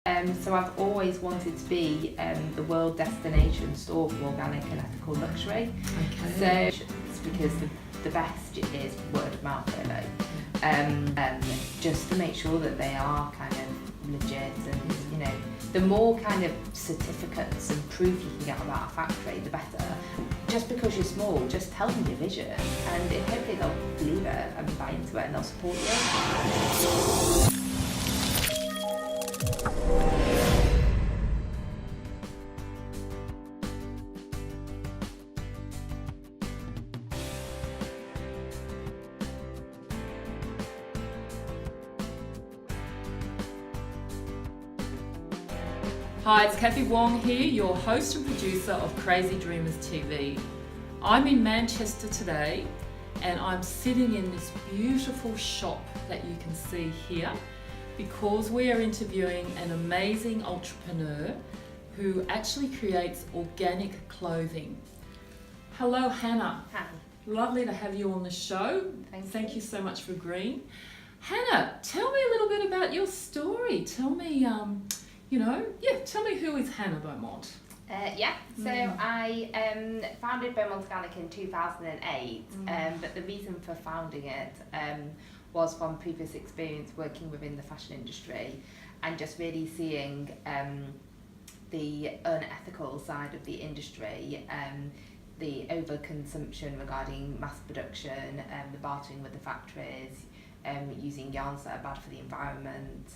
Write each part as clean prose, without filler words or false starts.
So I've always wanted to be the world destination store for organic and ethical luxury. Okay. So it's because the best is word of mouth, really. Just to make sure that they are kind of legit, and you know, the more kind of certificates and proof you can get about a factory, the better. Just because you're small, just tell them your vision, and hopefully they'll believe it and buy into it, and they'll support you. Hi, it's Kathy Wong here, your host and producer of Crazy Dreamers TV. I'm in Manchester today, and I'm sitting in this beautiful shop that you can see here because we are interviewing an amazing entrepreneur who actually creates organic clothing. Hello, Hannah. Hi. Lovely to have you on the show. Thank you so much for agreeing. Hannah, tell me a little bit about your story. Tell me, tell me, who is Hannah Beaumont? So I founded Beaumont Organic in 2008, but the reason for founding it was from previous experience working within the fashion industry and just really seeing the unethical side of the industry, the overconsumption regarding mass production, the bartering with the factories, using yarns that are bad for the environment.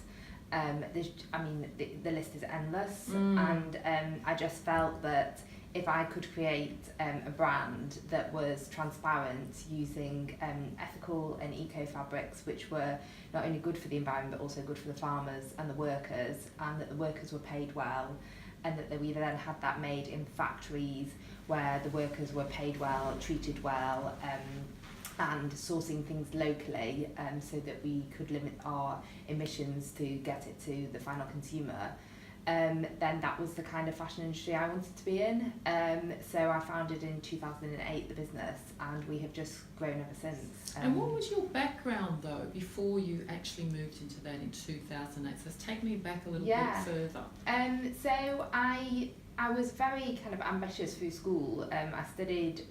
The list is endless, and I just felt that if I could create a brand that was transparent, using ethical and eco fabrics, which were not only good for the environment but also good for the farmers and the workers, and that the workers were paid well, and that we then had that made in factories where the workers were paid well, treated well, and sourcing things locally, so that we could limit our emissions to get it to the final consumer, then that was the kind of fashion industry I wanted to be in. So I founded in 2008 the business, and we have just grown ever since. And what was your background though before you actually moved into that in 2008? So take me back a little bit further. So I was very kind of ambitious through school. I studied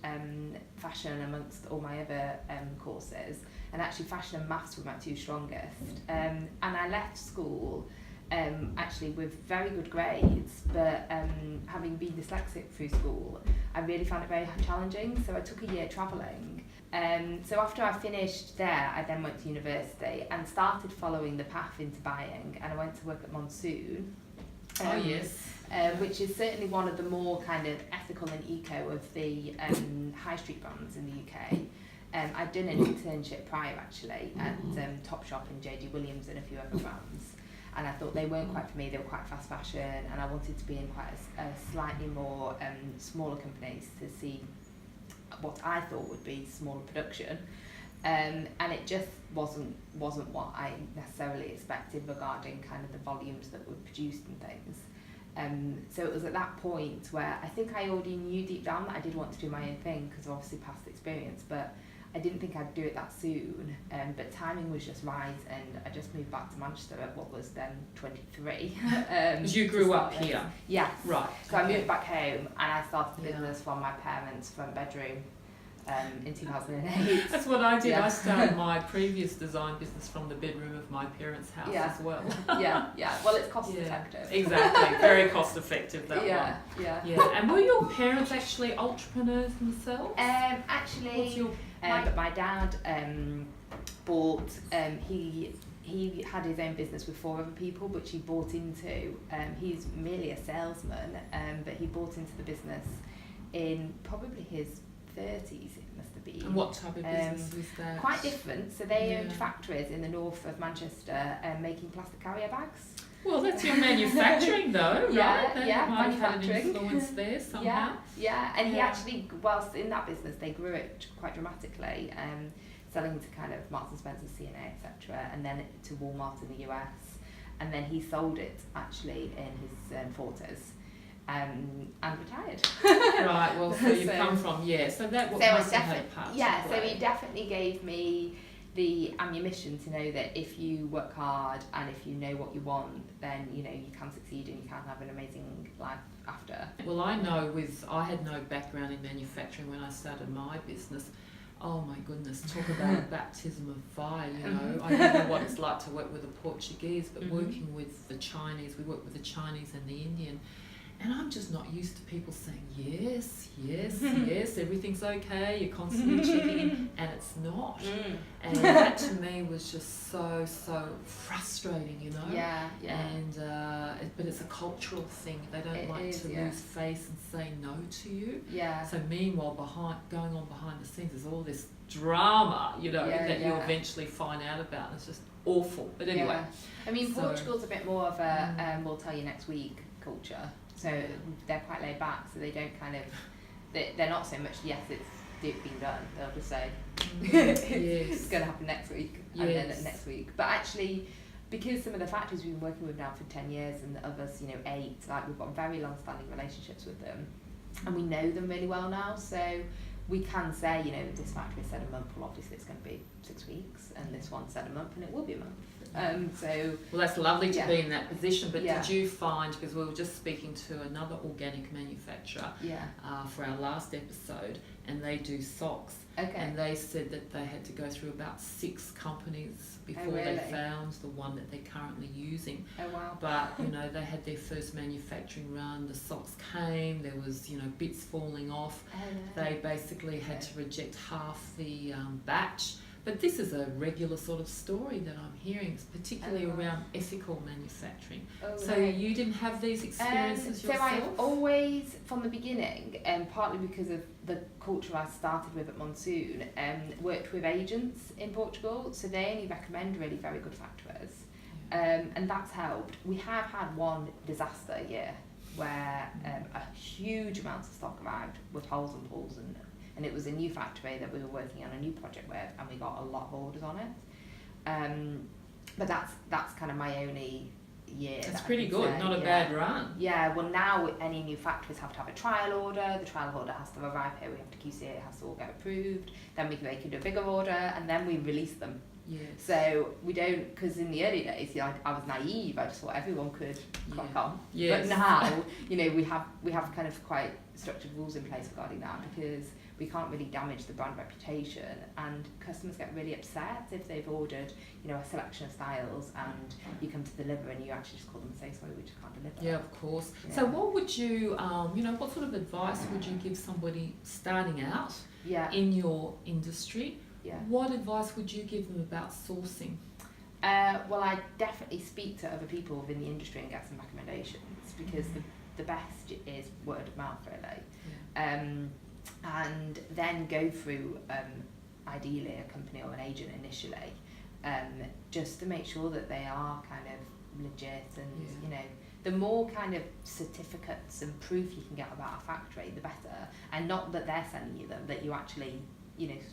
fashion amongst all my other courses, and actually fashion and maths were my two strongest. And I left school actually with very good grades, but having been dyslexic through school, I really found it very challenging, so I took a year travelling. So after I finished there, I then went to university and started following the path into buying, and I went to work at Monsoon. Which is certainly one of the more kind of ethical and eco of the high street brands in the UK. I'd done an internship prior actually at Topshop and JD Williams and a few other brands, and I thought they weren't quite for me. They were quite fast fashion, and I wanted to be in quite a slightly more smaller companies to see what I thought would be smaller production. And it just wasn't what I necessarily expected regarding kind of the volumes that were produced and things. So it was at that point where I think I already knew deep down that I did want to do my own thing because of obviously past experience, but I didn't think I'd do it that soon. But timing was just right, and I just moved back to Manchester at what was then 23. Because you grew up here? Yes. Right. So I moved back home, and I started the business from my parents' front bedroom. In 2008. That's what I did. I started my previous design business from the bedroom of my parents' house as well. Well, it's cost effective. Exactly, very cost effective that one. Yeah. And were your parents actually entrepreneurs themselves? Actually, but my dad bought. He had his own business with 4 other people, which he bought into. He's merely a salesman, but he bought into the business in probably his 30s, it must have been. And what type of business was that? Quite different. So they owned factories in the north of Manchester making plastic carrier bags. Well, that's your manufacturing though, right? Yeah, might have had an manufacturing. influence there somehow. Yeah. And he actually, whilst in that business, they grew it quite dramatically, selling to kind of Marks and Spencer, C&A, etc., and then to Walmart in the US. And then he sold it actually in his 40s. And retired. Right, well, so you've come from, so that must have had a part. So he definitely gave me the ammunition to know that if you work hard and if you know what you want, then you can succeed and you can have an amazing life after. Well, I know I had no background in manufacturing when I started my business. Oh my goodness, talk about a baptism of fire, I don't know what it's like to work with the Portuguese, but working with the Chinese, we work with the Chinese and the Indian. And I'm just not used to people saying, yes, yes, yes, everything's okay, you're constantly checking in, and it's not. And that to me was just so frustrating, Yeah. And but it's a cultural thing. They don't like to lose face and say no to you. Yeah. So meanwhile, going on behind the scenes, there's all this drama, that you eventually find out about. And it's just awful. But anyway. Yeah. I mean, Portugal's a bit more of a we'll tell you next week culture. So they're quite laid back, so they don't they're not so much, yes, it's been done. They'll just say, it's going to happen next week, and then next week. But actually, because some of the factories we've been working with now for 10 years and the others, 8, like we've got very long-standing relationships with them, and we know them really well now, so we can say, this factory said a month, well obviously it's going to be 6 weeks, and this one said a month, and it will be a month. Well, that's lovely to be in that position, but did you find, because we were just speaking to another organic manufacturer for our last episode, and they do socks, and they said that they had to go through about 6 companies before they found the one that they're currently using. Oh wow. But they had their first manufacturing run, the socks came, there was bits falling off. They basically had to reject half the batch. But this is a regular sort of story that I'm hearing, particularly around ethical manufacturing. So you didn't have these experiences yourself? So I've always, from the beginning, and partly because of the culture I started with at Monsoon, worked with agents in Portugal. So they only recommend really very good factories. And that's helped. We have had one disaster year where a huge amount of stock arrived with holes and pulls, and it was a new factory that we were working on a new project with, and we got a lot of orders on it. But that's kind of my only year. That's pretty good, not a bad run. Yeah, well now any new factories have to have a trial order, the trial order has to arrive here, we have to QC it, it has to all get approved, then they can do a bigger order, and then we release them. Yes. So we don't, because in the early days, I was naive, I just thought everyone could crack on. Yes. But now, we have kind of quite structured rules in place regarding that, because we can't really damage the brand reputation, and customers get really upset if they've ordered a selection of styles and you come to deliver and you actually just call them and say sorry, we just can't deliver. Yeah, of course. So what would you what sort of advice would you give somebody starting out in your industry? What advice would you give them about sourcing? Well, I definitely speak to other people within the industry and get some recommendations, because the best is word of mouth, really. And then go through, ideally, a company or an agent initially, just to make sure that they are kind of legit, and the more kind of certificates and proof you can get about a factory, the better, and not that they're sending you them, that you actually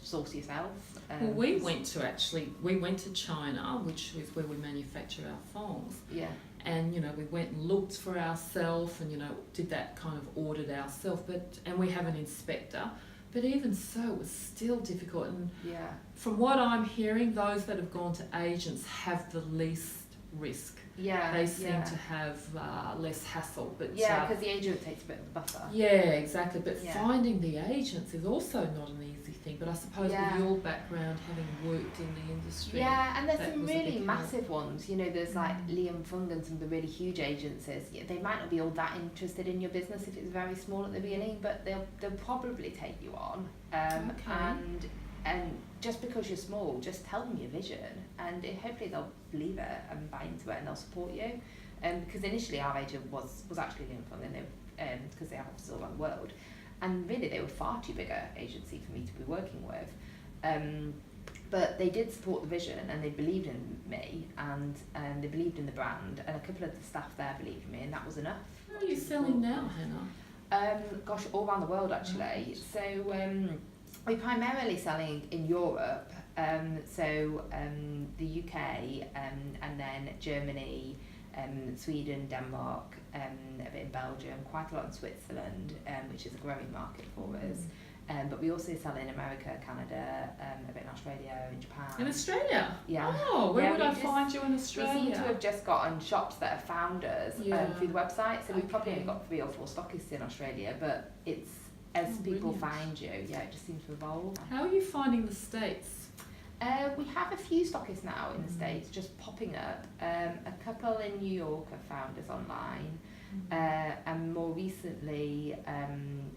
source yourself. Well, we went to China, which is where we manufacture our thongs. Yeah. And we went and looked for ourselves, and did that kind of audit ourselves. And we have an inspector, but even so, it was still difficult. And from what I'm hearing, those that have gone to agents have the least risk. They seem to have less hassle. But because the agent takes a bit of a buffer. Yeah, exactly. But finding the agents is also not an easy thing. But I suppose with your background, having worked in the industry, and there's some really massive ones. There's like Liam Fung and some of the really huge agencies. They might not be all that interested in your business if it's very small at the beginning, but they'll probably take you on. And just because you're small, just tell them your vision, and hopefully they'll believe it and buy into it, and they'll support you. Because initially our agent was actually Liam Fung, and because they have offices all around the world, and really they were far too big an agency for me to be working with. But they did support the vision, and they believed in me, and they believed in the brand, and a couple of the staff there believed in me, and that was enough. Where are you selling now, Hannah? Gosh, all around the world actually. So we're primarily selling in Europe, the UK, and then Germany, Sweden, Denmark, a bit in Belgium, quite a lot in Switzerland, which is a growing market for us. But we also sell in America, Canada, a bit in Australia, in Japan. In Australia? Yeah. Oh, where Yeah, would I find you in Australia? We seem to have just gotten shops that have found us through the website. So we've probably only Okay. got 3 or 4 stockists in Australia, but it's as people find you, it just seems to evolve. How are you finding the States? We have a few stockists now in the States just popping up. A couple in New York have found us online. And more recently,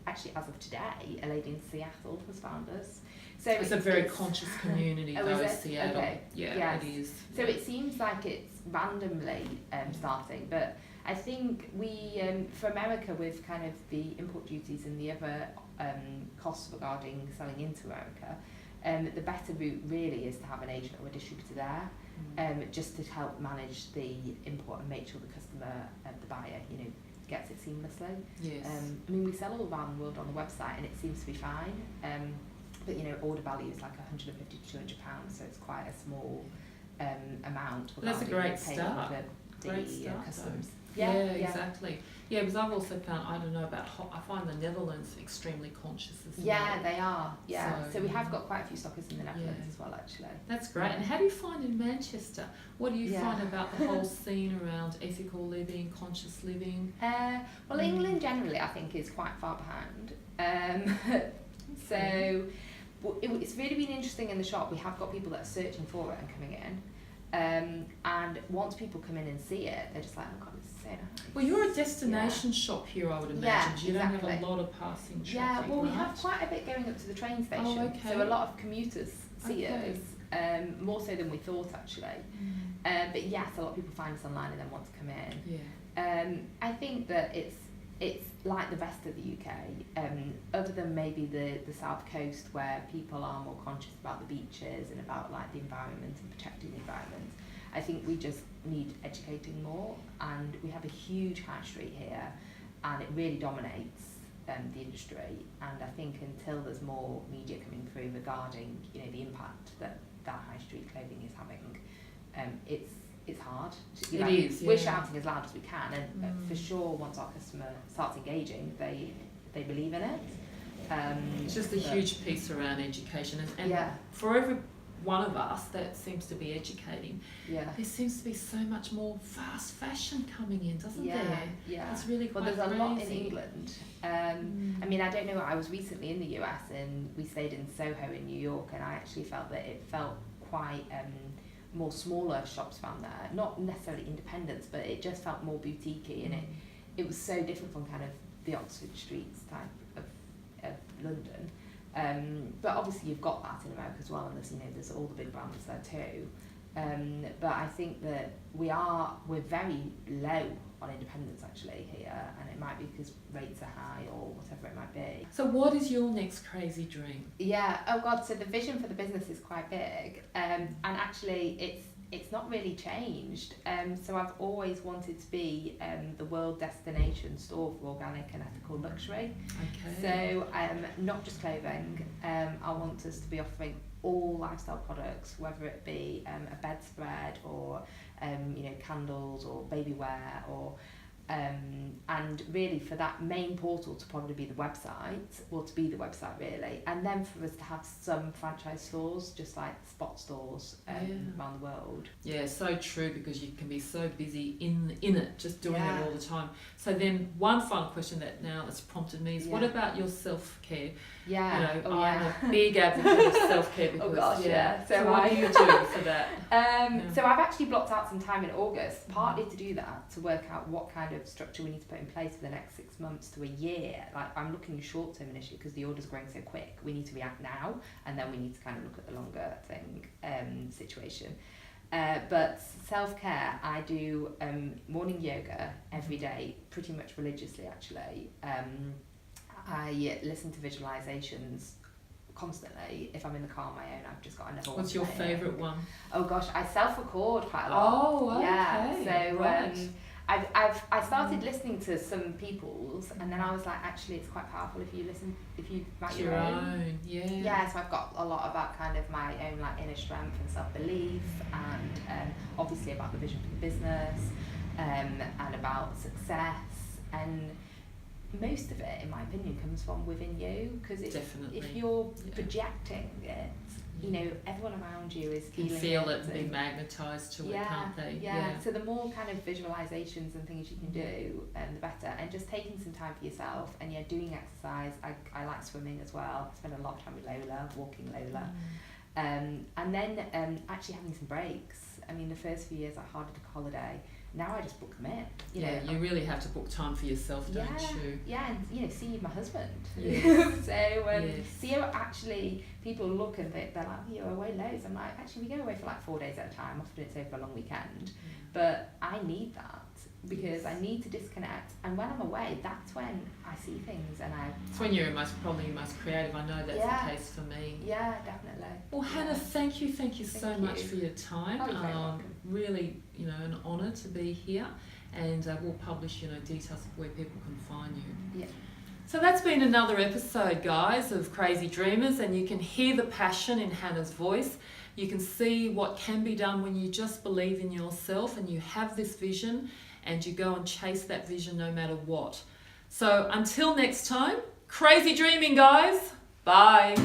actually as of today, a lady in Seattle has found us. So It's a very conscious community, Oh, though, is it? Seattle. Okay. Yeah, Yes. it is. So it seems like it's randomly starting, but I think we, for America, with kind of the import duties and the other costs regarding selling into America, the better route really is to have an agent or a distributor there, just to help manage the import and make sure the customer, the buyer, gets it seamlessly. Yes. I mean, we sell all around the world on the website and it seems to be fine, but order value is like £150 to £200, so it's quite a small amount. Well, that's a great paying start. The Great start, customs. Yeah, exactly. Yeah, because I've also found, I don't know about, I find the Netherlands extremely conscious as well. Yeah, they are. Yeah, so we have yeah. got quite a few stockers in the Netherlands as well, actually. That's great. Yeah. And how do you find in Manchester? What do you Yeah. find about the whole scene around ethical living, conscious living? Well, England generally, I think, is quite far behind. So it's really been interesting in the shop. We have got people that are searching for it and coming in. And once people come in and see it, they're just like, oh God, it's so nice. Well, you're a destination shop here, I would imagine. Yeah, You don't have exactly. a lot of passing traffic, Yeah, well, we right? have quite a bit going up to the train station. Oh, okay. So a lot of commuters see Okay. us, more so than we thought, actually. But yes, a lot of people find us online and then want to come in. Yeah. I think that it's like the rest of the UK, other than maybe the south coast where people are more conscious about the beaches and about like the environment and protecting the environment. I think we just need educating more, and we have a huge high street here, and it really dominates the industry. And I think until there's more media coming through regarding the impact that high street clothing is having, it's hard. It is, We're yeah. shouting as loud as we can, and for sure, once our customer starts engaging, they believe in it. It's just a huge piece around education, and Yeah. for every one of us that seems to be educating, Yeah. there seems to be so much more fast fashion coming in, doesn't there? Yeah. It's really Well, quite there's a lot in crazy. England. I mean, I don't know. I was recently in the US and we stayed in Soho in New York, and I actually felt that it felt quite more smaller shops around there. Not necessarily independents, but it just felt more boutiquey, and it was so different from kind of the Oxford Streets type of London. But obviously you've got that in America as well, and there's all the big brands there too. But I think that we're very low on independence actually here, and it might be because rates are high or whatever it might be. So what is your next crazy dream? Yeah, oh God, so the vision for the business is quite big, and actually it's not really changed. So I've always wanted to be the world destination store for organic and ethical luxury. Okay. So not just clothing, I want us to be offering all lifestyle products, whether it be a bedspread or candles or baby wear, or and really for that main portal to probably be the website, or to be the website really, and then for us to have some franchise stores, just like spot stores around the world. Yeah, so true, because you can be so busy in it, just doing Yeah. it all the time. So then one final question that's prompted me is, what about your self-care? Yeah. I'm a big advocate of self-care because Oh gosh, yeah. So what do you do for that? So I've actually blocked out some time in August, partly to do that, to work out what kind of structure we need to put in place for the next 6 months to a year. Like, I'm looking short-term initially because the order's growing so quick. We need to react now, and then we need to kind of look at the longer situation. But self-care, I do morning yoga every day, pretty much religiously actually. I listen to visualizations constantly. If I'm in the car on my own, I've just got another one. What's your favourite one? Oh gosh, I self-record quite a lot. Oh, okay. Yeah, so right. I started listening to some people's, and then I was like, actually, it's quite powerful if you write your own. Yeah. Yeah, so I've got a lot about kind of my own like inner strength and self-belief, and obviously about the vision for the business, and about success. And most of it, in my opinion, comes from within you, because if you're projecting it, you know, everyone around you is can feel it and be magnetised to it, can't they? Yeah. So the more kind of visualizations and things you can do, the better. And just taking some time for yourself, and doing exercise. I like swimming as well. I spend a lot of time with Lola, walking Lola. And then actually having some breaks. I mean, the first few years I hard to holiday. Now I just book them in. You know, you really have to book time for yourself, don't you? Yeah, and see my husband. Yes. So actually people look and they're like, oh, you're away loads. I'm like, actually we go away for like 4 days at a time. Often it's over a long weekend. But I need that because I need to disconnect. And when I'm away, that's when I see things and it's when you're probably most creative. I know that's the case for me. Yeah, definitely. Well, Hannah, thank you so much for your time. Oh, you're very welcome. Really, an honour to be here, and we'll publish, details of where people can find you. Yeah. So that's been another episode, guys, of Crazy Dreamers, and you can hear the passion in Hannah's voice. You can see what can be done when you just believe in yourself and you have this vision and you go and chase that vision no matter what. So until next time, crazy dreaming, guys. Bye.